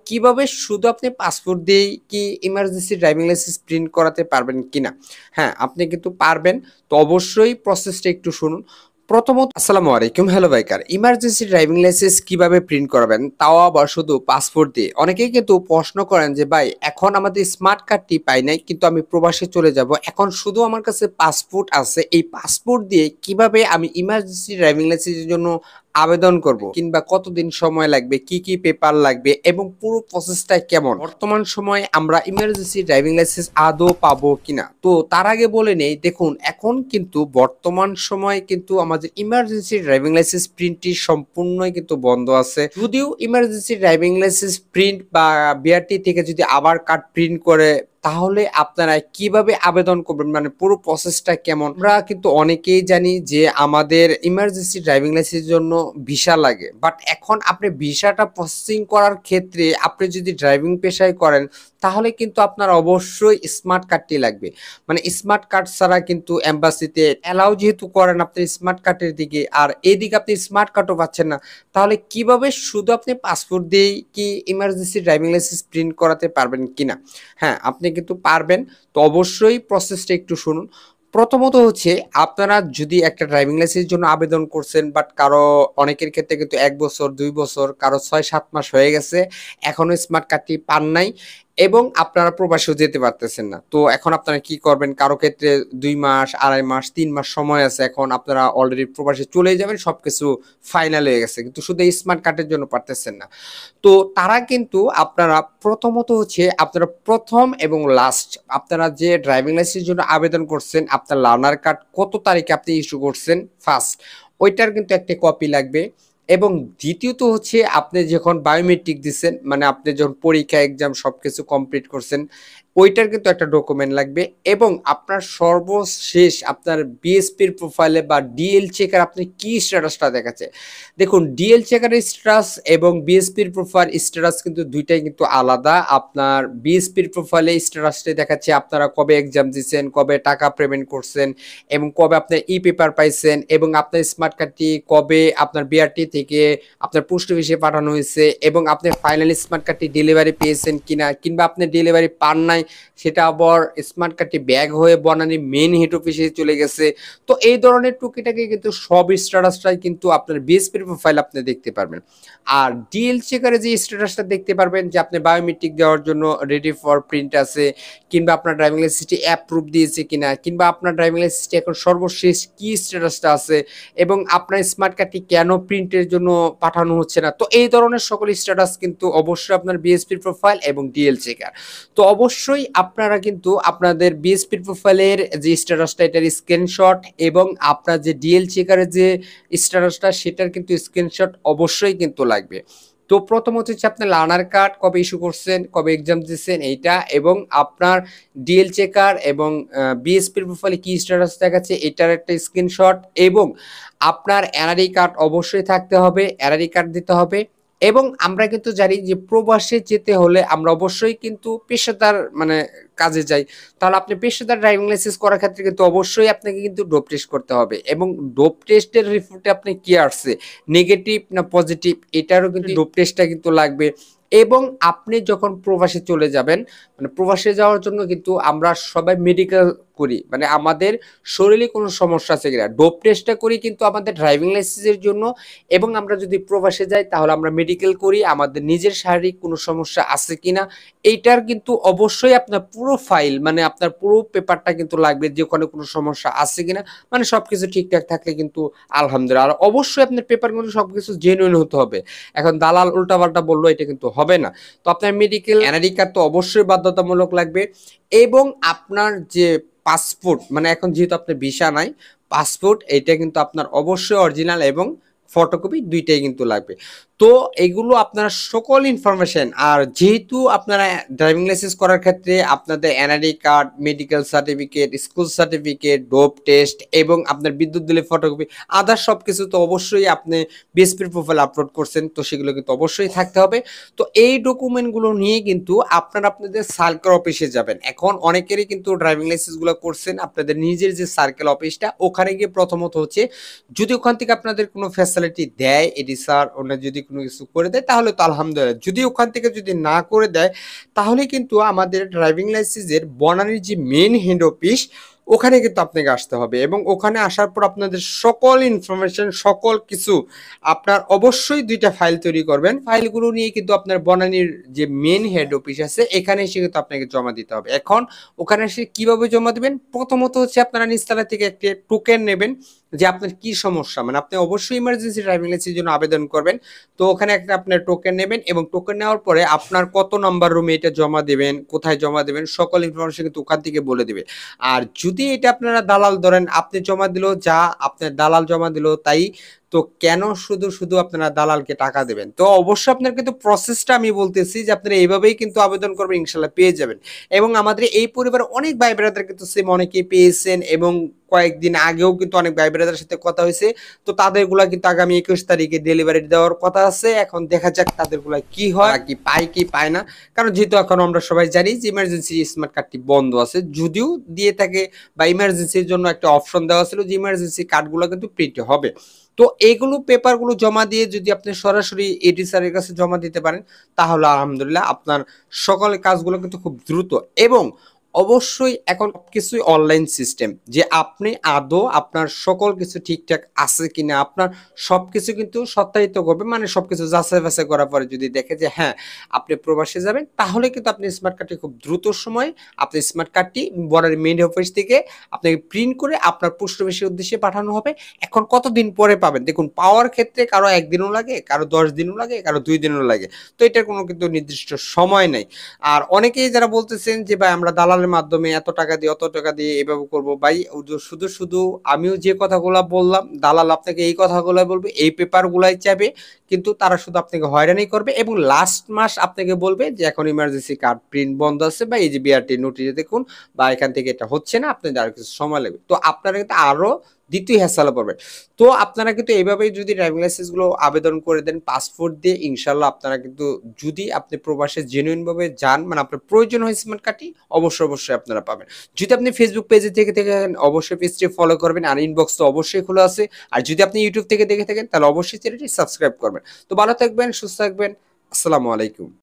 কিভাবে শুধু আপনি পাসপোর্ট দিয়েই কি ইমার্জেন্সি ড্রাইভিং লাইসেন্স প্রিন্ট করাতে পারবেন কিনা? হ্যাঁ, আপনি কিন্তু পারবেন। তো অবশ্যই প্রসেসটা একটু শুনুন। প্রথমত আসসালামু আলাইকুম। Hello biker. Emergency driving licence কিভাবে প্রিন্ট করাবেন? তাও আবার শুধু পাসপোর্ট দিয়ে। অনেকেই কিন্তু প্রশ্ন করেন যে, "ভাই এখন আমাদের স্মার্ট কার্ডটি পাই নাই কিন্তু আমি প্রবাসে চলে যাব। এখন শুধু আমার কাছে পাসপোর্ট আছে। এই পাসপোর্ট দিয়ে কিভাবে আমি ইমার্জেন্সি ড্রাইভিং লাইসেন্সের জন্য আবেদন করব? কিংবা কতদিন সময় লাগবে? কি, কি পেপার লাগবে? এবং পুরো প্রসেসটা কেমন? বর্তমান সময়ে আমরা ইমার্জেন্সি ড্রাইভিং লাইসেন্স আদৌ পাবো কিনা?" তো তার আগে বলে নেই, দেখুন এখন কিন্তু বর্তমান সময়ে কিন্তু আমাদের ইমার্জেন্সি ড্রাইভিং লাইসেন্স প্রিন্টটি সম্পূর্ণই কিন্তু বন্ধ আছে। যদিও ইমার্জেন্সি ড্রাইভিং লাইসেন্স প্রিন্ট বা বিআরটি থেকে যদি আবার কার্ড প্রিন্ট করে তাহলে আপনারা কিভাবে আবেদন করবেন? মানে পুরো প্রসেসটা কেমন? আমরা কিন্তু অনেকেই জানি যে আমাদের ইমার্জেন্সি ড্রাইভিং লাইসেন্সের জন্য ভিসা লাগে। বাট এখন আপনি ভিসাটা প্রসেসিং করার ক্ষেত্রে আপনি যদি ড্রাইভিং পেশায় করেন তাহলে কিন্তু আপনার অবশ্যই স্মার্ট কার্ডটি লাগবে। মানে স্মার্ট কার্ড ছাড়া কিন্তু এম্বাসিতে অ্যালাও যেহেতু করেন আপনি স্মার্ট কার্ডের দিকে, আর এদিকে আপনি স্মার্ট কার্ডও পাচ্ছেন না। তাহলে কিভাবে শুধু আপনি পাসপোর্ট দিয়েই কি ইমার্জেন্সি ড্রাইভিং লাইসেন্স প্রিন্ট করাতে পারবেন কিনা? হ্যাঁ, আপনি কিন্তু পারবেন। তো অবশ্যই প্রসেসটা একটু শুনুন। প্রথমত হচ্ছে আপনারা যদি একটা ড্রাইভিং লাইসেন্সের জন্য আবেদন করছেন বাট কারো অনেকের ক্ষেত্রে কিন্তু ১ বছর, ২ বছর, কারো ৬-৭ মাস হয়ে গেছে। এখনো স্মার্ট কার্ডটি পান নাই এবং আপনারা প্রবাসেও যেতে পারতেছেন না। তো এখন আপনারা কি করবেন? কারো ক্ষেত্রে ২ মাস, ২.৫ মাস, ৩ মাস সময় আছে। এখন আপনারা অলরেডি প্রবাসে চলেই যাবেন। সবকিছু ফাইনাল হয়ে গেছে। কিন্তু শুধু এই স্মার্ট কার্ডের জন্য পারতেছেন না। তো তারা কিন্তু আপনারা প্রথমত হচ্ছে আপনারা ১ম এবং লাস্ট আপনারা যে ড্রাইভিং লাইসেন্সের জন্য আবেদন করছেন, আপনার লার্নার কার্ড কত তারিখে আপনি ইস্যু করছেন ফার্স্ট, ওইটার কিন্তু একটা কপি লাগবে। এবং দ্বিতীয়ত হচ্ছে আপনি যখন বায়োমেট্রিক দিচ্ছেন, মানে আপনি যখন পরীক্ষা এক্সাম সবকিছু কমপ্লিট করছেন, ওইটার কিন্তু একটা ডকুমেন্ট লাগবে। এবং আপনার সর্বশেষ আপনার বিএসপির প্রোফাইলে বা ডিএল চেকার আপনি কি স্ট্যাটাসটা দেখাচ্ছে। দেখুন ডিএল চেকারের স্ট্যাটাস এবং বিএসপির প্রোফাইল স্ট্যাটাস কিন্তু দুইটাই কিন্তু আলাদা। আপনার বিএসপির প্রোফাইলে স্ট্যাটাসটা দেখাচ্ছে আপনারা কবে এক্সাম দিচ্ছেন, কবে টাকা পেমেন্ট করছেন এবং কবে আপনার ই পেপার পাইছেন এবং আপনার স্মার্ট কার্ডটি কবে আপনার বিআরটি থেকে আপনার পোস্ট অফিসে পাঠানো হয়েছে এবং আপনি ফাইনালি স্মার্ট কার্ডটি ডেলিভারি পেয়েছেন কিনা, কিংবা আপনি ডেলিভারি পান নাই সেটা আবার স্মার্ট কার্ডটি ব্যাগ হয়ে বনানী মেইন হেড অফিসে চলে গেছে। তো এই ধরনের টুকিটাকি কিন্তু সব স্ট্যাটাসটাই কিন্তু আপনার বিএসপির প্রোফাইল আপনি দেখতে পারবেন। আর ডিএল চেকারে যে স্ট্যাটাসটা দেখতে পারবেন যে আপনি বায়োমেট্রিক দেওয়ার জন্য রেডি ফর প্রিন্ট আছে, কিংবা আপনার ড্রাইভিং লাইসেন্সটি অ্যাপ্রুভ দিয়েছে কিনা, কিংবা আপনার ড্রাইভিং লাইসেন্সটি এখন সর্বশেষ কি স্ট্যাটাসটা আছে এবং আপনার স্মার্ট কার্ডটি কেন প্রিন্টের জন্য পাঠানো হচ্ছে না। তো এই ধরনের সকল স্ট্যাটাস কিন্তু অবশ্যই আপনার বিএসপির প্রোফাইল এবং ডিএল চেকার। তো অবশ্যই আপনারা কিন্তু আপনাদের বিএসপির প্রোফাইলের যে স্ট্যাটাসটা এটার স্ক্রিনশট এবং আপনার যে ডিএল চেকারের যে স্ট্যাটাসটা সেটার কিন্তু স্ক্রিনশট অবশ্যই কিন্তু লাগবে। তো প্রথমত হচ্ছে আপনার লার্নার কার্ড কবে ইস্যু করছেন, কবে এক্সাম দিচ্ছেন এইটা, এবং আপনার ডিএল চেকার এবং বিএসপির প্রোফাইলে কি স্ট্যাটাস দেখাচ্ছে এটার একটা স্ক্রিনশট, এবং আপনার এনআরই কার্ড অবশ্যই থাকতে হবে, এনআরই কার্ড দিতে হবে। এবং আমরা কিন্তু জানি যে প্রবাসে যেতে হলে আমরা অবশ্যই কিন্তু পেশাদার মানে কাজে যাই। তাহলে আপনি পেশাদার ড্রাইভিং লাইসেন্স করার ক্ষেত্রে কিন্তু অবশ্যই আপনাকে কিন্তু ডোপ টেস্ট করতে হবে এবং ডোপ টেস্টের রিপোর্টে আপনি কি আসছে, নেগেটিভ না পজিটিভ, এটারও কিন্তু ডোপ টেস্টটা কিন্তু লাগবে। এবং আপনি যখন প্রবাসে চলে যাবেন, মানে প্রবাসে যাওয়ার জন্য কিন্তু আমরা সবাই মেডিকেল করি, মানে আমাদের শরীরে কোনো সমস্যা আছে কিনা ডোপ টেস্টটা করি কিন্তু আমাদের ড্রাইভিং লাইসেন্সের জন্য। এবং আমরা যদি প্রবাসে যাই তাহলে আমরা মেডিকেল করি আমাদের নিজের শারীরিক কোনো সমস্যা আছে কিনা। এইটার কিন্তু অবশ্যই আপনার পুরো ফাইল মানে আপনার পুরো পেপারটা কিন্তু লাগবে যে ওখানে কোনো সমস্যা আছে কিনা, মানে সবকিছু ঠিকঠাক থাকলে কিন্তু আলহামদুলিল্লাহ। আর অবশ্যই আপনার পেপারগুলো সবকিছু জেনুইন হতে হবে। এখন দালাল উল্টাপাল্টা বললো এটা কিন্তু হবে না। তো আপনার মেডিকেল এনআরই কার্ড তো অবশ্যই বাধ্যতামূলক লাগবে। এবং আপনার যে পাসপোর্ট, মানে এখন যেহেতু আপনার ভিসা নাই, পাসপোর্ট এটা কিন্তু আপনার অবশ্যই অরিজিনাল এবং ফটোকপি দুইটাই কিন্তু লাগবে। তো এগুলো আপনার সকল ইনফরমেশন। আর যেহেতু আপনারা ড্রাইভিং লাইসেন্স করার ক্ষেত্রে আপনাদের NRE card, medical certificate, school certificate, dope test এবং আপনার বিদ্যুৎ বিলের ফটোকপি, আদার সবকিছু তো অবশ্যই আপনি বিএসপির প্রোফাইল আপলোড করছেন, তো সেগুলো কিন্তু অবশ্যই থাকতে হবে। তো এই ডকুমেন্টগুলো নিয়ে কিন্তু আপনারা আপনাদের সার্কেল অফিসে যাবেন। এখন অনেকেরই কিন্তু ড্রাইভিং লাইসেন্সগুলো করছেন আপনাদের নিজের যে সার্কেল অফিসটা, ওখানে গিয়ে প্রথমত হচ্ছে যদি ওখান থেকে আপনাদের কোনো ফ্যাসিলিটি দেয় এডি স্যার, ওনার যদি কোনো কিছু করে দেয় তাহলে তো আলহামদুলিল্লাহ। যদি ওখান থেকে যদি না করে দেয় তাহলে কিন্তু আমাদের ড্রাইভিং লাইসেন্সের বনানীর যে মেইন হেড অফিস ওখানে কিন্তু আপনাকে আসতে হবে এবং ওখানে আসার পর আপনাদের সকল ইনফরমেশন সকল কিছু আপনার অবশ্যই ২টা ফাইল তৈরি করবেন। ফাইলগুলো নিয়ে কিন্তু আপনার বনানীর যে মেইন হেড অফিস আছে এখানে এসে কিন্তু আপনাকে জমা দিতে হবে। এখন ওখানে এসে কিভাবে জমা দিবেন? প্রথমত হচ্ছে আপনারা নিচতলা থেকে একটি টোকেন নেবেন যে আপনার কি সমস্যা, মানে আপনি অবশ্যই ইমার্জেন্সি ড্রাইভিং লাইসেন্সের জন্য আবেদন করবেন। তো ওখানে একটা আপনার টোকেন নেবেন এবং টোকেন নেওয়ার পরে আপনার কত নাম্বার রুমে এটা জমা দেবেন, কোথায় জমা দেবেন সকল ইনফরমেশন কিন্তু ওখান থেকে বলে দিবে। আর যদি এটা আপনারা দালাল ধরেন আপনি জমা দিলেও যা, আপনার দালাল জমা দিলেও তাই, তো কেন শুধু আপনারা দালালকে টাকা দেবেন? তো অবশ্যই আপনার কিন্তু প্রসেসটা আমি বলতেছি যে আপনারা এইভাবেই কিন্তু আবেদন করবেন, ইনশাল্লাহ পেয়ে যাবেন। এবং আমাদের এই পরিবারে অনেক ভাই ব্রাদার কিন্তু সেম অনেকেই পেয়েছেন এবং কয়েকদিন আগেও কিন্তু অনেক ভাই ব্রাদারের সাথে কথা হয়েছে। তো তাদেরগুলা কিন্তু আগামী ২১ তারিখে ডেলিভারি দেওয়ার কথা আছে। এখন দেখা যাক তাদেরগুলা কি হয়, কি পায় কি পায় না। কারণ যেহেতু এখন আমরা সবাই জানি যে ইমার্জেন্সি স্মার্ট কার্ডটি বন্ধ আছে, যদিও দিয়ে থাকে বা ইমার্জেন্সির জন্য একটা অপশন দেওয়া ছিল যে ইমার্জেন্সি কার্ডগুলো কিন্তু প্রিন্ট হবে। তো এগুলো পেপারগুলো জমা দিয়ে যদি আপনি সরাসরি এডি স্যারের কাছে জমা দিতে পারেন তাহলে আলহামদুলিল্লাহ আপনার সকল কাজগুলো কিন্তু খুব দ্রুত এবং অবশ্যই এখন কিছুই অনলাইন সিস্টেম যে আপনি আদৌ আপনার সকল কিছু ঠিকঠাক আছে কিনা আপনার সবকিছু কিন্তু সত্যায়িত করবে, মানে সবকিছু যাচাই বাছাই করার পরে যদি দেখে যে হ্যাঁ আপনি প্রবাসে যাবেন তাহলে কিন্তু আপনি স্মার্ট কার্ডটি খুব দ্রুত সময়ে আপনি স্মার্ট কার্ডটি বর্ডারের মেইন অফিস থেকে আপনাকে প্রিন্ট করে আপনার পোস্ট অফিসের উদ্দেশ্যে পাঠানো হবে। এখন কতদিন পরে পাবেন দেখুন, পাওয়ার ক্ষেত্রে কারো ১ দিনও লাগে, কারো ১০ দিনও লাগে, কারো ২ দিনও লাগে। তো এটার কোনো কিন্তু নির্দিষ্ট সময় নাই। আর অনেকেই যারা বলতেছেন যে ভাই আমরা দালালের মাধ্যমে এত টাকা দিয়ে অত টাকা দিয়ে এভাবে করব, ভাই শুধু আমিও যে কথাগুলো বললাম দালাল আপনাকে এই কথাগুলো বলবে, এই পেপারগুলাই চাবে, কিন্তু তারা শুধু আপনাকে হয়রানি করবে এবং লাস্ট মাস আপনাকে বলবে যে এখন ইমার্জেন্সি কার্ড প্রিন্ট বন্ধ আছে বা এই যে বিআরটি নোটিশ দেখুন বা এখান থেকে এটা হচ্ছে না, আপনাদের আরো কিছু সময় লাগবে। তো আপনারা কিন্তু আরো দ্বিতীয় হ্যাসেলে পড়বেন। তো আপনারা কিন্তু এইভাবেই যদি ড্রাইভিং লাইসেন্স গুলো আবেদন করে দেন পাসপোর্ট দিয়ে, ইনশাল্লাহ আপনারা কিন্তু যদি আপনি প্রবাসে জেনুইন ভাবে যান, মানে আপনার প্রয়োজন হয় স্মার্ট কার্ডটি অবশ্যই আপনারা পাবেন। যদি আপনি ফেসবুক পেজে থেকে থাকেন অবশ্যই পেজটি ফলো করবেন আর ইনবক্স তো অবশ্যই খোলা আছে। আর যদি আপনি ইউটিউব থেকে দেখে থাকেন তাহলে অবশ্যই চ্যানেলটি সাবস্ক্রাইব করবেন। তো ভালো থাকবেন, সুস্থ থাকবেন। আসসালামু আলাইকুম।